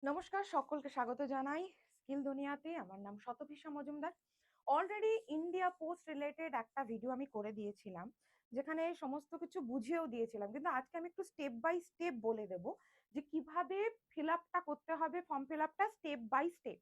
নমস্কার, সকলকে স্বাগত জানাই স্কিল দুনিয়াতে। আমার নাম Shatabhisha Majumdar. Already India post related একটা ভিডিও আমি করে দিয়েছিলাম, যেখানে সমস্ত কিছু বুঝিয়েও দিয়েছিলাম, কিন্তু আজকে আমি একটু স্টেপ বাই স্টেপ বলে দেব যে কিভাবে ফিল আপটা করতে হবে, ফর্ম ফিল আপটা স্টেপ বাই স্টেপ।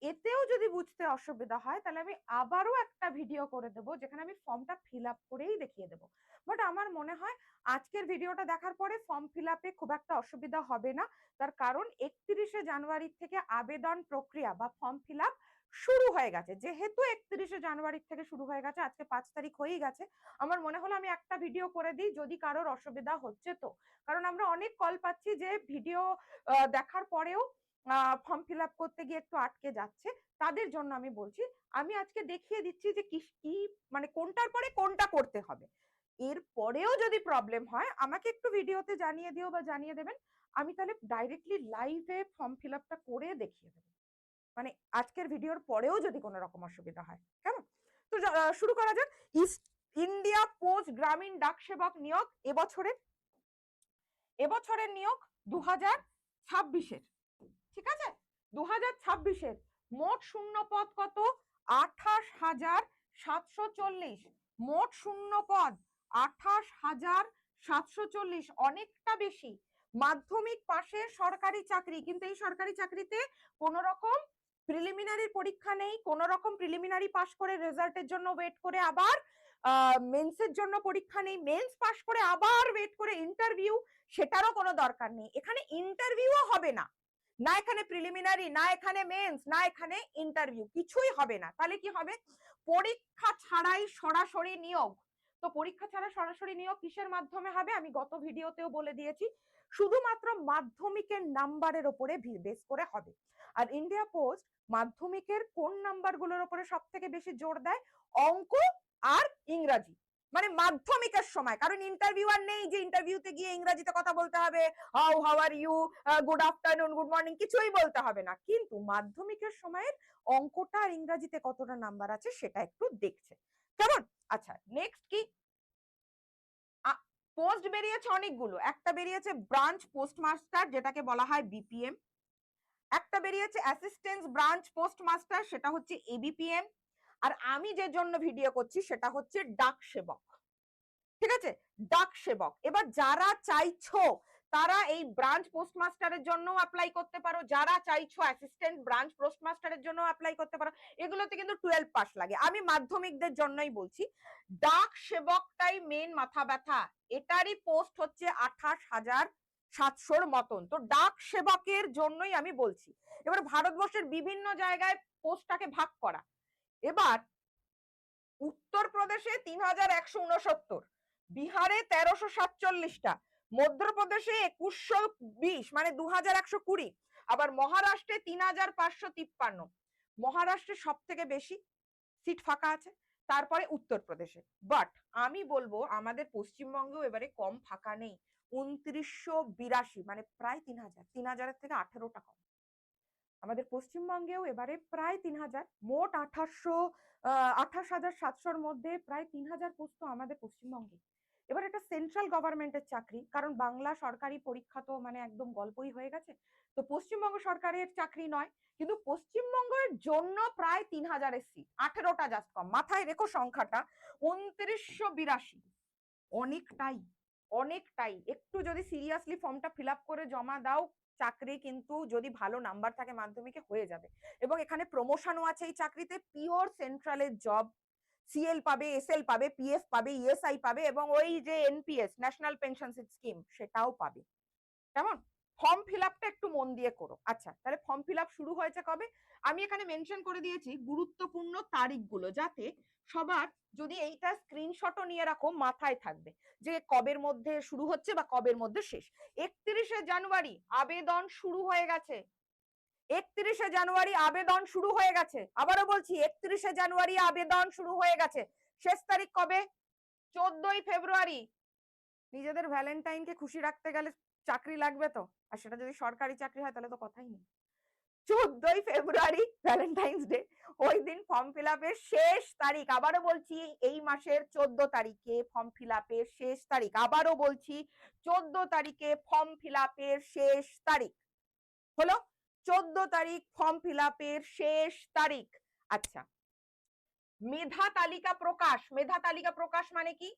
এতেও যদি বুঝতে অসুবিধা হয় তাহলে আমি আবারও একটা ভিডিও করে দেবো, যেখানে আমি ফর্মটা ফিল আপ করেই দেখিয়ে দেবো। বাট আমার মনে হয় আজকের ভিডিওটা দেখার পরে ফর্ম ফিল আপে খুব একটা অসুবিধা হবে না। তার কারণ 31শে জানুয়ারি থেকে আবেদন প্রক্রিয়া বা ফর্ম ফিল আপ শুরু হয়ে গেছে। যেহেতু 31শে জানুয়ারি থেকে শুরু হয়ে গেছে, আজকে 5 তারিখ হয়েই গেছে, আমার মনে হলো আমি একটা ভিডিও করে দিই, যদি কারোর অসুবিধা হচ্ছে তো। কারণ আমরা অনেক কল পাচ্ছি যে ভিডিও দেখার পরেও ফর্ম ফিল আপ করতে গিয়ে একটু আটকে যাচ্ছে। তাদের জন্য আমি বলছি, আমি আজকে দেখিয়ে দিচ্ছি যে কি কি মানে কোনটার পরে কোনটা করতে হবে। এর পরেও যদি প্রবলেম হয় আমাকে একটু ভিডিওতে জানিয়ে দিও বা জানিয়ে দেবেন, আমি তাহলে ডাইরেক্টলি লাইভে ফর্ম ফিল আপটা করে দেখিয়ে দেবো। মানে আজকের ভিডিওর পরেও যদি কোনো রকম অসুবিধা হয়, কেমন? তো শুরু করা যাক। ইস্ট ইন্ডিয়া পোস্ট গ্রামীণ ডাক সেবক নিয়োগ এবছরের নিয়োগ 2026-এর। ঠিক আছে, 2026-এর মোট শূন্য পদ কত? 28,740। মোট শূন্য পদ 28,740, অনেকটা বেশি। মাধ্যমিক পাশের সরকারি চাকরি, কিন্তু এই সরকারি চাকরিতে কোন রকম প্রিলিমিনারি পরীক্ষা নেই, কোন রকম প্রিলিমিনারি পাস করে রেজাল্টের জন্য ওয়েট করে আবার মেন্সের জন্য পরীক্ষা নেই, মেন্স পাস করে আবার ওয়েট করে ইন্টারভিউ, সেটারও কোনো দরকার নেই। এখানে ইন্টারভিউও হবে না, না এখানে প্রিলিমিনারি, না এখানে মেন্স, না এখানে ইন্টারভিউ, কিছুই হবে না। তাহলে কি হবে? পরীক্ষা ছাড়াই সরাসরি নিয়োগ। তো পরীক্ষা ছাড়া সরাসরি নিয়োগ কিসের মাধ্যমে হবে? আমি গত ভিডিওতেও বলে দিয়েছি, শুধুমাত্র মাধ্যমিকের নাম্বারের উপরে বেস করে হবে। আর ইন্ডিয়া পোস্ট মাধ্যমিকের কোন নাম্বারগুলোর উপরে সব থেকে বেশি জোর দেয়? অঙ্ক আর ইংরাজি। মানে মাধ্যমিকের সময়, কারণ ইন্টারভিউ আর নেই যে ইন্টারভিউতে গিয়ে ইংরাজিতে কথা বলতে হবে, how are you, good afternoon, good morning, কিছুই বলতে হবে না। কিন্তু মাধ্যমিকের সময়ের অঙ্কটা আর ইংরাজিতে কতটা নাম্বার আছে সেটা একটু দেখছে, কেমন? আচ্ছা, নেক্সট কি? পোস্ট বেরিয়েছে অনেকগুলো। একটা বেরিয়েছে ব্রাঞ্চ পোস্টমাস্টার, যেটাকে বলা হয় বিপিএম। একটা বেরিয়েছে অ্যাসিস্ট্যান্ট ব্রাঞ্চ পোস্টমাস্টার, সেটা হচ্ছে এবিপিএম। আর আমি যে জন্য ভিডিও করছি সেটা হচ্ছে ডাক সেবক। ঠিক আছে, ডাক সেবক। এবার যারা চাইছো তারা এই ব্রাঞ্চ পোস্টমাস্টারের জন্য অ্যাপ্লাই করতে পারো, যারা চাইছো অ্যাসিস্ট্যান্ট ব্রাঞ্চ পোস্টমাস্টারের জন্য অ্যাপ্লাই করতে পারো। এগুলোতে কিন্তু 12 পাস লাগে। আমি মাধ্যমিকদের জন্যই বলছি, ডাক সেবকটাই মেন মাথা ব্যথা। এটারই পোস্ট হচ্ছে 28,700 মতন। তো ডাক সেবকের জন্যই আমি বলছি। এবার ভারতবর্ষের বিভিন্ন জায়গায় পোস্টটাকে ভাগ করা। এবার উত্তরপ্রদেশে 3,169, বিহারে 1,347টা, মধ্যপ্রদেশে 2,120 মানে 2,120, আবার মহারাষ্ট্রে 3,553। মহারাষ্ট্রে সব থেকে বেশি সিট ফাঁকা আছে, তারপরে উত্তরপ্রদেশে। বাট আমি বলবো আমাদের পশ্চিমবঙ্গেও এবারে কম ফাঁকা নেই। 2,982 মানে প্রায় 3,000, 3,000-এর থেকে 18টা কম। আমাদের পশ্চিমবঙ্গেও এবারে প্রায় 3,000, মোট 28,700-র মধ্যে প্রায় 3,000 পোস্ট তো আমাদের পশ্চিমবঙ্গে। এবার এটা সেন্ট্রাল গভর্নমেন্টের চাকরি, কারণ বাংলা সরকারি পরীক্ষা তো মানে একদম গল্পই হয়ে গেছে। তো পশ্চিমবঙ্গ সরকারের চাকরি নয়, কিন্তু পশ্চিমবঙ্গের জন্য প্রায় 3,000-এর সিট, 18টা জাস্ট কম। মাথায় রেখো সংখ্যাটা, 2,982। অনেকটাই, অনেকটাই। একটু যদি সিরিয়াসলি ফর্মটা ফিল আপ করে জমা দাও, চাকরি কিন্তু যদি ভালো নাম্বার থাকে মাধ্যমিকে হয়ে যাবে। এবং এখানে প্রমোশনও আছে এই চাকরিতে, পিওর সেন্ট্রালের জব। সিএল পাবে, এসএল পাবে, পিএফ পাবে, ইএসআই পাবে, এবং ওই যে এনপিএস ন্যাশনাল পেনশন স্কিম সেটাও পাবে। কেমন? ফর্ম ফিল আপটা একটু মন দিয়ে করো। আচ্ছা, তাহলে ফর্ম ফিল আপ শুরু হয়েছে কবে? আমি এখানে মেনশন করে দিয়েছি গুরুত্বপূর্ণ তারিখগুলো, যাতে সবার, যদি এইটা স্ক্রিনশটও নিয়ে রাখো, মাথায় থাকবে যে কবের মধ্যে শুরু হচ্ছে বা কবের মধ্যে শেষ। 31শে জানুয়ারি আবেদন শুরু হয়ে গেছে। 31শে জানুয়ারি আবেদন শুরু হয়ে গেছে। আবারও বলছি, 31শে জানুয়ারি আবেদন শুরু হয়ে গেছে। শেষ তারিখ কবে? 14ই ফেব্রুয়ারি। নিজেদের ভ্যালেন্টাইনকে খুশি রাখতে গেলে চাকরি লাগবে তো, আর সেটা যদি সরকারি চাকরি হয় তাহলে তো কথাই নেই। 14ই ফেব্রুয়ারি ভ্যালেন্টাইন্স ডে, ওই দিন ফর্ম ফিল আপের শেষ তারিখ। আবারও বলছি, এই মাসের 14 তারিখে ফর্ম ফিল আপের শেষ তারিখ। আবারও বলছি, 14 তারিখে ফর্ম ফিল আপের শেষ তারিখ। হলো? 14 তারিখ ফর্ম ফিল আপের শেষ তারিখ। আচ্ছা, মেধা তালিকা প্রকাশ। মেধা তালিকা প্রকাশ মানে কি?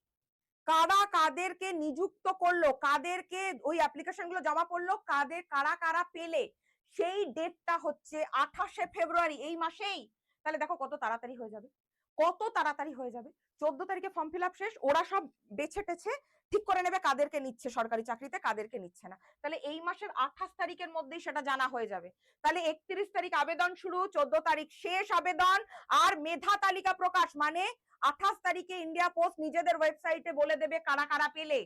কারা কাদেরকে নিযুক্ত করলো, কাদেরকে ওই অ্যাপ্লিকেশন গুলো জমা পড়লো, কারা কারা পেলে, সেই ডেটটা হচ্ছে 28শে ফেব্রুয়ারি, এই মাসেই। তাহলে দেখো কত তাড়াতাড়ি হয়ে যাবে, কত তাড়াতাড়ি হয়ে যাবে। 14 তারিখে ফর্ম ফিল আপ শেষ, ওরা সব বেছে টেছে ঠিক করে নেবে কাদেরকে নিচ্ছে সরকারি চাকরিতে, কাদেরকে নিচ্ছে না। তাহলে এই মাসের 28 তারিখের মধ্যেই সেটা জানা হয়ে যাবে। তাহলে 31 তারিখ আবেদন শুরু, 14 তারিখ শেষ আবেদন। আর মেধা তালিকা প্রকাশ মানে 28 তারিখে ইন্ডিয়া পোস্ট নিজেদের ওয়েবসাইটে বলে দেবে কারা কারা পেলে।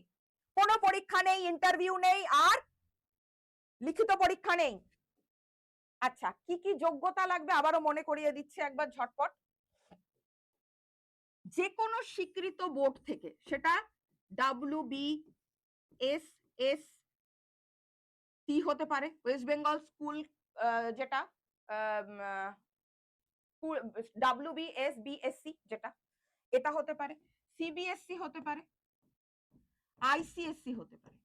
কোনো পরীক্ষা নেই, ইন্টারভিউ নেই, আর লিখিত পরীক্ষা নেই। আচ্ছা, কি কি যোগ্যতা লাগবে আবারও মনে করিয়ে দিচ্ছে একবার ঝটপট। যে কোনো স্বীকৃত বোর্ড থেকে, সেটা WBSSC হতে পারে, ওয়েস্ট বেঙ্গল স্কুল যেটা WBSBSC যেটা, এটা হতে পারে, CBSC হতে পারে, ICSC হতে পারে,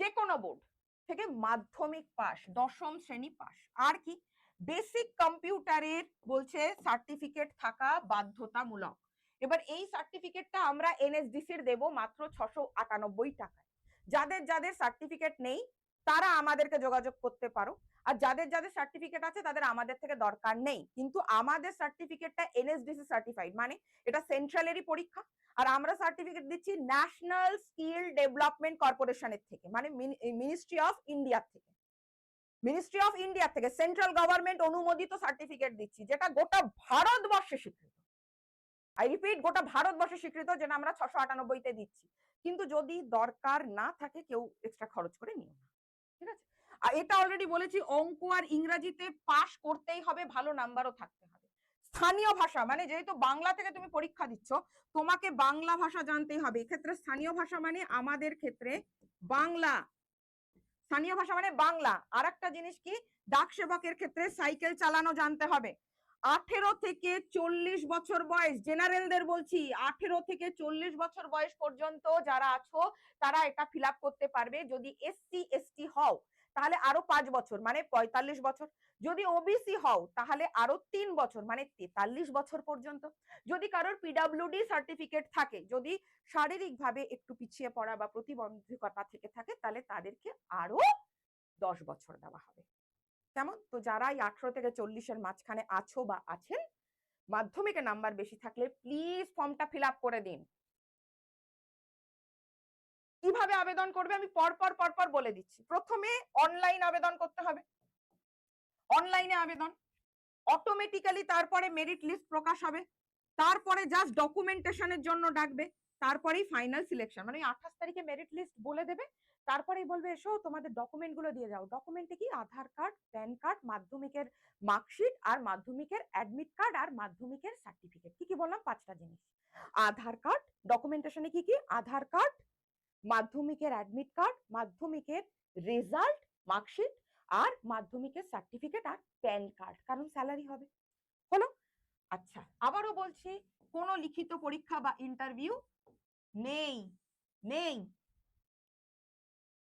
যে কোনো বোর্ড থেকে মাধ্যমিক পাস, 10ম শ্রেণী পাস। আর কি? বেসিক কম্পিউটারের বলছে সার্টিফিকেট থাকা বাধ্যতামূলক। এবার এই সার্টিফিকেটটা আমরা NSDC-র দেব মাত্র 698 টাকায়। যাদের যাদের সার্টিফিকেট নেই তারা আমাদেরকে যোগাযোগ করতে পারো, আর যাদের যাদের সার্টিফিকেট আছে তাদের আমাদের থেকে দরকার নেই। কিন্তু আমাদের সার্টিফিকেটটা NSDC সার্টিফাইড, মানে এটা সেন্ট্রালেরই পরীক্ষা। আর আমরা সার্টিফিকেট দিচ্ছি ন্যাশনাল স্কিল ডেভেলপমেন্ট কর্পোরেশনের থেকে, মানে মিনিস্ট্রি অফ ইন্ডিয়া থেকে। মিনিস্ট্রি অফ ইন্ডিয়া থেকে সেন্ট্রাল গভর্নমেন্ট অনুমোদিত সার্টিফিকেট দিচ্ছি, যেটা গোটা ভারতবর্ষে স্বীকৃত। আই রিপিট, গোটা ভারতবর্ষে স্বীকৃত, যেটা আমরা 698-তে দিচ্ছি। কিন্তু যদি দরকার না থাকে কেউ এক্সট্রা খরচ করে নিও না, ঠিক আছে? আর এটা অলরেডি বলেছি, অঙ্ক আর ইংরেজিতে পাস করতেই হবে, ভালো নাম্বারও থাকতে হবে। স্থানীয় ভাষা মানে যেহেতু বাংলা থেকে তুমি পরীক্ষা দিচ্ছ, তোমাকে বাংলা ভাষা জানতেই হবে। এক্ষেত্রে স্থানীয় ভাষা মানে আমাদের ক্ষেত্রে বাংলা। স্থানীয় ভাষা মানে বাংলা। আর একটা জিনিস কি, ডাক সেবকের ক্ষেত্রে সাইকেল চালানো জানতে হবে। 18 থেকে 40 বছর বয়স, জেনারেলদের বলছি, 18 থেকে 40 বছর বয়স পর্যন্ত যারা আছো তারা এটা ফিল আপ করতে পারবে। যদি SC ST হও তাহলে আরো 5 বছর মানে 45 বছর। যদি OBC হও তাহলে আরো 3 বছর মানে 43 বছর পর্যন্ত। যদি কারোর PWD সার্টিফিকেট থাকে, যদি শারীরিকভাবে একটু পিছিয়ে পড়া বা প্রতিবন্ধকতা থেকে থাকে, তাহলে তাদেরকে আরো 10 বছর দেওয়া হবে। কেমন? তো যারা এই 18 থেকে 40-এর মাঝখানে আছো বা আছেন, মাধ্যমিকে নাম্বার বেশি থাকলে প্লিজ ফর্মটা ফিল আপ করে দিন। কিভাবে আবেদন করবে আমি পরপর বলে দিচ্ছি। প্রথমে অনলাইন আবেদন করতে হবে, অনলাইনে আবেদন অটোমেটিক্যালি, তারপরে মেরিট লিস্ট প্রকাশ হবে, তারপরে জাস্ট ডকুমেন্টেশনের জন্য ডাকবে, তারপরেই ফাইনাল সিলেকশন। মানে 28 তারিখে মেরিট লিস্ট বলে দেবে, তারপরেই বলবে এসো তোমাদের ডকুমেন্ট গুলো দিয়ে যাও। ডকুমেন্টে কি? আধার কার্ড, প্যান কার্ড, মাধ্যমিকের মার্কশিট, আর মাধ্যমিকের অ্যাডমিট কার্ড, আর মাধ্যমিকের সার্টিফিকেট। কি কি বললাম? 5টা জিনিস। আধার কার্ড, ডকুমেন্টেশনে কি কি? আধার কার্ড, মাধ্যমিকের অ্যাডমিট কার্ড, মাধ্যমিকের রেজাল্ট, মার্কশিট, আর মাধ্যমিকের সার্টিফিকেট, আর প্যান কার্ড, কারণ স্যালারি হবে। হলো? আচ্ছা, আবারও বলছি, কোনো লিখিত পরীক্ষা বা ইন্টারভিউ নেই, নেই।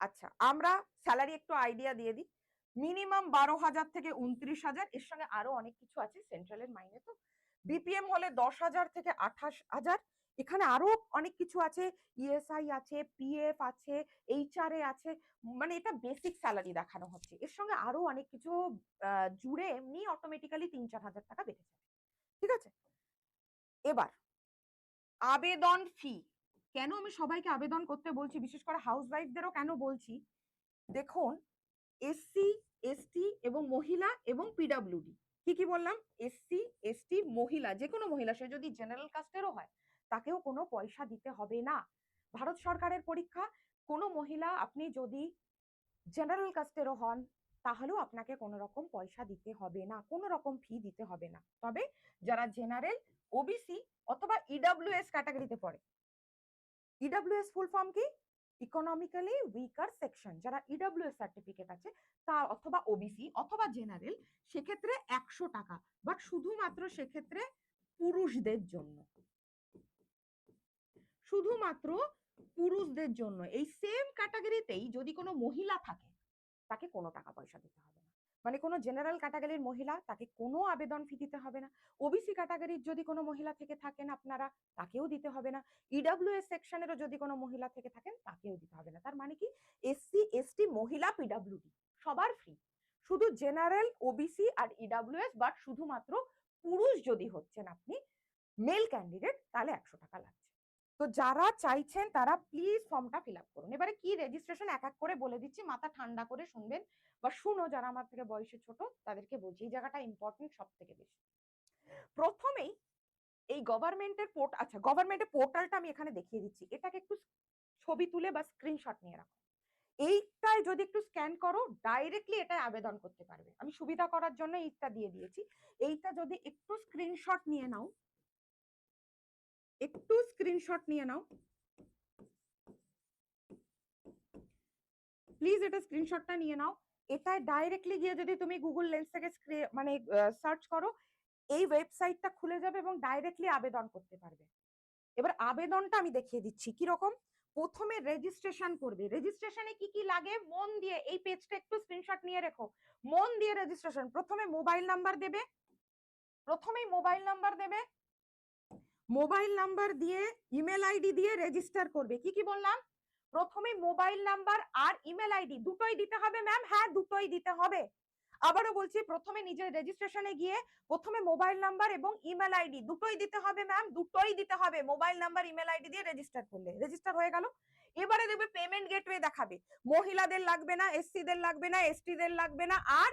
আচ্ছা, আমরা স্যালারি একটু আইডিয়া দিয়ে দিই। মিনিমাম 12,000 থেকে 29,000, এর সঙ্গে আরো অনেক কিছু আছে, সেন্ট্রালের মাইনে তো। BPM হলে 10,000 থেকে 28,000। এখানে আরো অনেক কিছু আছে, ESI আছে, PF আছে, HRA আছে, মানে এটা বেসিক স্যালারি দেখানো হচ্ছে। এর সঙ্গে আরো অনেক কিছু জুড়ে এমনি অটোমেটিক্যালি 3-4,000 টাকা বেড়ে যাবে, ঠিক আছে? এবার আবেদন ফি। কেন আমি সবাইকে আবেদন করতে বলছি, বিশেষ করে হাউস ওয়াইফদেরও কেন বলছি? দেখুন, SC ST এবং মহিলা এবং PWD, কি কি বললাম? SC ST মহিলা, যে কোনো মহিলা, সে যদি জেনারেল কাস্টেরও হয় তাকেও কোনো পয়সা দিতে হবে না। ভারত সরকারের পরীক্ষা, কোনো মহিলা আপনি যদি জেনারেল কাস্টেরও হন তাহলেও আপনাকে কোনো রকম পয়সা দিতে হবে না, কোনো রকম ফি দিতে হবে না। তবে যারা জেনারেল, OBC অথবা EWS ক্যাটাগরিতে পড়ে, EWS ফুল ফর্ম কি? ইকোনমিক্যালি উইকার সেকশন, যারা EWS সার্টিফিকেট আছে তা অথবা OBC অথবা জেনারেল, সেক্ষেত্রে 100 টাকা, বাট শুধুমাত্র সেক্ষেত্রে পুরুষদের জন্য, শুধুমাত্র পুরুষদের জন্য। এই সেম ক্যাটাগরিতেই যদি কোনো মহিলা থাকে তাকে কোনো টাকা পয়সা দিতে হবে না। মানে কোনো জেনারেল ক্যাটাগরির মহিলা, তাকে কোনো আবেদন ফি দিতে হবে না। ওবিসি ক্যাটাগরির যদি কোনো মহিলা থেকে থাকেন আপনারা, তাকেও দিতে হবে না। ইডব্লিউএস সেকশনেরও যদি কোনো মহিলা থেকে থাকেন, তাকেও দিতে হবে না। তার মানে কি, এসসি এসটি মহিলা পিডব্লিউডি সবার ফ্রি, শুধু জেনারেল ওবিসি আর ইডব্লিউএস বা শুধুমাত্র পুরুষ যদি হচ্ছেন আপনি মেল ক্যান্ডিডেট, তাহলে 100 টাকা লাগছে। তো যারা চাইছেন তারা প্লিজ ফর্মটা ফিল আপ করুন। এবারে কি রেজিস্ট্রেশন এক এক করে বলে দিচ্ছি, মাথা ঠান্ডা করে শুনবেন বা শুনো, যারা আমার থেকে বয়সে ছোট তাদেরকে বলছি, এই জায়গাটা ইম্পর্টেন্ট সব থেকে বেশি। প্রথমেই এই গভর্নমেন্টের গভর্নমেন্টের পোর্টালটা আমি এখানে দেখিয়ে দিচ্ছি, এটাকে একটু ছবি তুলে বা স্ক্রিনশট নিয়ে রাখো। এইটায় যদি একটু স্ক্যান করো, ডাইরেক্টলি এটাই আবেদন করতে পারবে। আমি সুবিধা করার জন্য এইটা দিয়ে দিয়েছি। এইটা যদি একটু স্ক্রিনশট নিয়ে নাও, একটু স্ক্রিনশট নিয়ে নাও প্লিজ, এটা স্ক্রিনশটটা নিয়ে নাও। এটায় ডাইরেক্টলি গিয়ে যদি তুমি গুগল লেন্স থেকে মানে সার্চ করো, এই ওয়েবসাইটটা খুলে যাবে এবং ডাইরেক্টলি আবেদন করতে পারবে। এবার আবেদনটা আমি দেখিয়ে দিচ্ছি কি রকম। প্রথমে রেজিস্ট্রেশন করবে। রেজিস্ট্রেশনে কি কি লাগে মন দিয়ে, এই পেজটা একটু স্ক্রিনশট নিয়ে রেখো, মন দিয়ে রেজিস্ট্রেশন। প্রথমে মোবাইল নাম্বার দেবে, প্রথমেই মোবাইল নাম্বার দেবে, মোবাইল নাম্বার দিয়ে ইমেল আইডি দিয়ে রেজিস্টার করবে। কি কি বললাম, প্রথমে মোবাইল নাম্বার আর ইমেল আইডি দুটোই দিতে হবে ম্যাম, হ্যাঁ দুটোই দিতে হবে। আবারও বলছি, প্রথমে নিজের রেজিস্ট্রেশনে গিয়ে প্রথমে মোবাইল নাম্বার এবং ইমেল আইডি দুটোই দিতে হবে ম্যাম, দুটোই দিতে হবে। মোবাইল নাম্বার ইমেল আইডি দিয়ে রেজিস্টার করলে রেজিস্টার হয়ে গেল। এবারে দেখবে পেমেন্ট গেটওয়ে দেখাবে, মহিলাদের লাগবে না, এসসি দের লাগবে না, এসটি দের লাগবে না, আর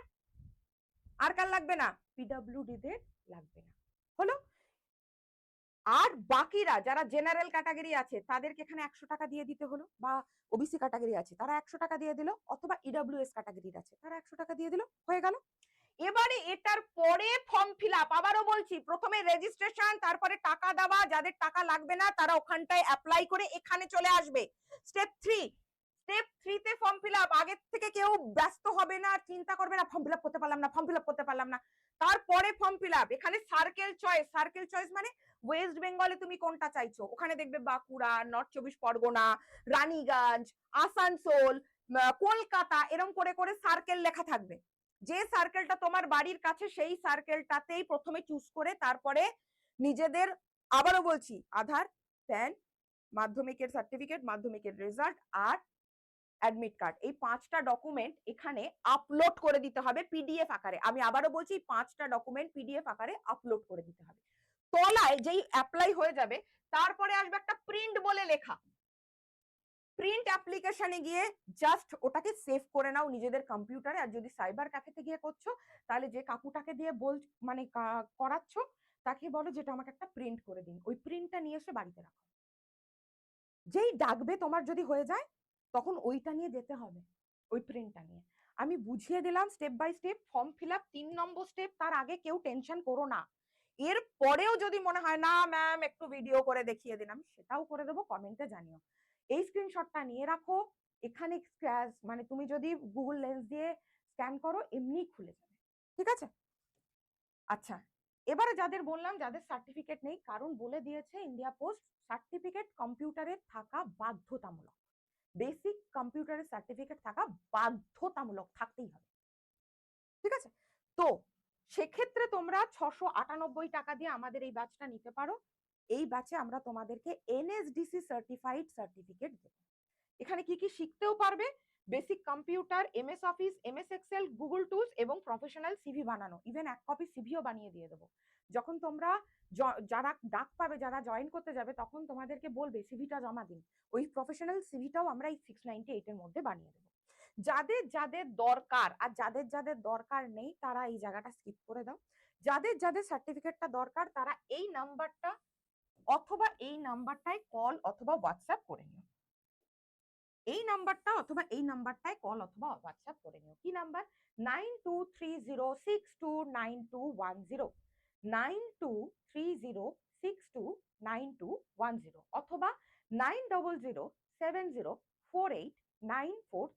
কার লাগবে না, পিডব্লিউডি দের লাগবে না। হলো। আর বাকিরা যারা জেনারেল ক্যাটাগরি আছে তাদেরকে এখানে 100 টাকা দিয়ে দিতে হলো, বা ওবিসি ক্যাটাগরি আছে তারা 100 টাকা দিয়ে দিল, অথবা ইডব্লিউএস ক্যাটাগরির আছে তারা 100 টাকা দিয়ে দিল, হয়ে গেল। এবারে এটার পরে ফর্ম ফিল আপ। আবারও বলছি, প্রথমে রেজিস্ট্রেশন, তারপরে টাকা দেওয়া, যাদের টাকা লাগবে না তারা ওখানটায় অ্যাপ্লাই করে এখানে চলে আসবে। স্টেপ 3, স্টেপ 3 তে ফর্ম ফিল আপ। আগে থেকে কেউ ব্যস্ত হবে না, চিন্তা করবে না ফর্ম ফিল আপ করতে পারলাম না, ফর্ম ফিল আপ করতে পারলাম না। তারপরে ফর্ম ফিল আপ। এখানে সার্কেল চয়েস, সার্কেল চয়েস মানে ওয়েস্ট বেঙ্গলে তুমি কোনটা চাইছো, ওখানে দেখবে বাঁকুড়া, নর্থ 24 পরগনা, রানীগঞ্জ, আসানসোল, কলকাতা, এরকম করে করে সার্কেল লেখা থাকবে। যে সার্কেলটা তোমার বাড়ির কাছে সেই সার্কেলটাতেই প্রথমে চুজ করে তারপরে নিজেদের, আবারও বলছি, আধার, প্যান, মাধ্যমিকের সার্টিফিকেট, মাধ্যমিকের রেজাল্ট আর অ্যাডমিট কার্ড, এই 5টা ডকুমেন্ট এখানে আপলোড করে দিতে হবে পিডিএফ আকারে। আমি আবারও বলছি, 5টা ডকুমেন্ট পিডিএফ আকারে আপলোড করে দিতে হবে। তলায় যেই অ্যাপ্লাই হয়ে যাবে তারপরে আসবে একটা প্রিন্ট বলে লেখা। প্রিন্ট অ্যাপ্লিকেশনে গিয়ে জাস্ট ওটাকে সেভ করে নাও নিজেদের কম্পিউটারে। আর যদি সাইবার ক্যাফেতে গিয়ে করছো, তাহলে যে কাকুটাকে দিয়ে মানে করাচ্ছ তাকে বলো যেটা আমাকে একটা প্রিন্ট করে দিন, ওই প্রিন্টটা নিয়ে এসে বাড়িতে রাখো। যেই ডাকবে তোমার যদি হয়ে যায়, তখন ওইটা নিয়ে যেতে হবে, ওই প্রিন্টটা নিয়ে। আমি বুঝিয়ে দিলাম step by step. Form fill up 3 number step, তার আগে কেউ টেনশন করো না। এর পরেও যদি মনে হয় না ম্যাম একটু ভিডিও করে দেখিয়ে দিন, আমি সেটাও করে দেবো, কমেন্টে জানিও। এই স্ক্রিনশটটা নিয়ে রাখো। এখানে মানে তুমি যদি গুগল লেন্স দিয়ে স্ক্যান করো এমনি খুলে যাবে, ঠিক আছে? আচ্ছা, এবারে যাদের বললাম যাদের সার্টিফিকেট নেই, কারণ বলে দিয়েছে ইন্ডিয়া পোস্ট সার্টিফিকেট কম্পিউটারে থাকা বাধ্যতামূলক। বেসিক কম্পিউটারের সার্টিফিকেট থাকা বাধ্যতামূলক, থাকতেই হবে, ঠিক আছে? তো সেক্ষেত্রে তোমরা 698 টাকা দিয়ে আমাদের এই ব্যাচটা নিতে পারো। এই ব্যাচে আমরা তোমাদেরকে এনএসডিসি সার্টিফাইড সার্টিফিকেট দেব। এখানে কি কি শিখতেও পারবে, basic computer, MS Office, MS Excel, Google tools এবং প্রফেশনাল সিভি বানানো। ইভেন 1 কপি সিভিও বানিয়ে দিয়ে দেবো। যখন তোমরা যারা ডাক পাবে, যারা জয়েন করতে যাবে, তখন তোমাদেরকে বলবে সিভিটা জমা দিন, ওই প্রফেশনাল সিভিটাও আমরা এই 698 এর মধ্যে বানিয়ে দেবো। যাদের যাদের দরকার আর যাদের যাদের দরকার নেই তারা এই জায়গাটা স্কিপ করে দাও। যাদের যাদের সার্টিফিকেটটা দরকার তারা এই নাম্বারটা অথবা এই নাম্বারটায় কল অথবা হোয়াটসঅ্যাপ করে নিও। এই নাম্বারটা অথবা এই নাম্বারটায় কল অথবা হোয়াটসঅ্যাপ করে নিও। কি নাম্বার? 9230629210, 9230629210, অথবা 9007048943,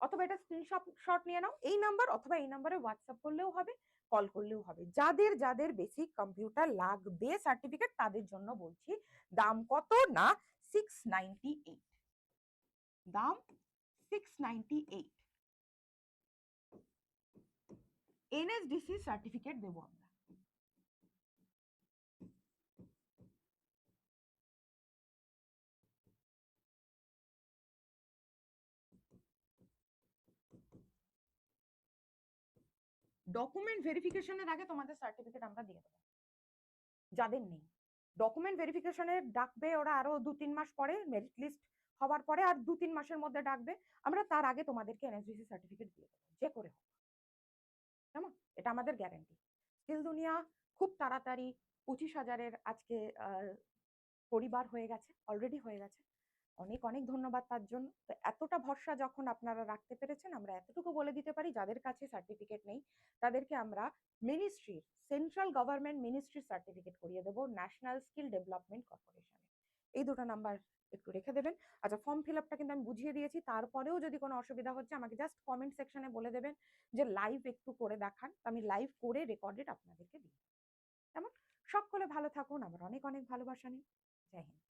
অথবা এটা স্ক্রিনশট নিয়ে নাও। এই নাম্বার অথবা এই নাম্বারে হোয়াটসঅ্যাপ করলেও হবে, কল করলেও হবে। যাদের যাদের বেসিক কম্পিউটার লাগবে সার্টিফিকেট তাদের জন্য বলছি, দাম কত না 698, দাম 698। এনএসডিসি সার্টিফিকেট দেবো আমরা। ডকুমেন্ট ভেরিফিকেশনের আগে তোমাদের সার্টিফিকেট আমরা দিয়ে দেবো যাদের নেই। ডকুমেন্ট ভেরিফিকেশনের ডাকবে ওরা আরো 2-3 মাস পরে, মেরিট লিস্ট হওয়ার পরে আর 2-3 মাসের মধ্যে ডাকবে, আমরা তার আগে তোমাদেরকে এনএসডিসি সার্টিফিকেট দিয়ে দেবো যে করে হোক, কেমন? এটা আমাদের গ্যারান্টি। স্কিল দুনিয়া খুব তাড়াতাড়ি 25,000-এর আজকে পরিবার হয়ে গেছে, অলরেডি হয়ে গেছে। অনেক অনেক ধন্যবাদ তার জন্য। তো এতটা ভরসা যখন আপনারা রাখতে পেরেছেন, আমরা এতটুকু বলে দিতে পারি যাদের কাছে সার্টিফিকেট নেই তাদেরকে আমরা মিনিস্ট্রির, সেন্ট্রাল গভর্নমেন্ট মিনিস্ট্রির সার্টিফিকেট করিয়ে দেবো ন্যাশনাল স্কিল ডেভেলপমেন্ট কর্পোরেশনে। এই দুটো নাম্বার একটু রেখে দেবেন। আচ্ছা, ফর্ম ফিল আপটা কিন্তু আমি বুঝিয়ে দিয়েছি, তারপরেও যদি কোনো অসুবিধা হচ্ছে আমাকে জাস্ট কমেন্ট সেকশনে বলে দেবেন যে লাইভ একটু করে দেখান, আমি লাইভ করে রেকর্ডেড আপনাদেরকে দিই। কেমন? সকলে ভালো থাকুন, আমার অনেক অনেক ভালোবাসা নিন। জয় হিন্দ।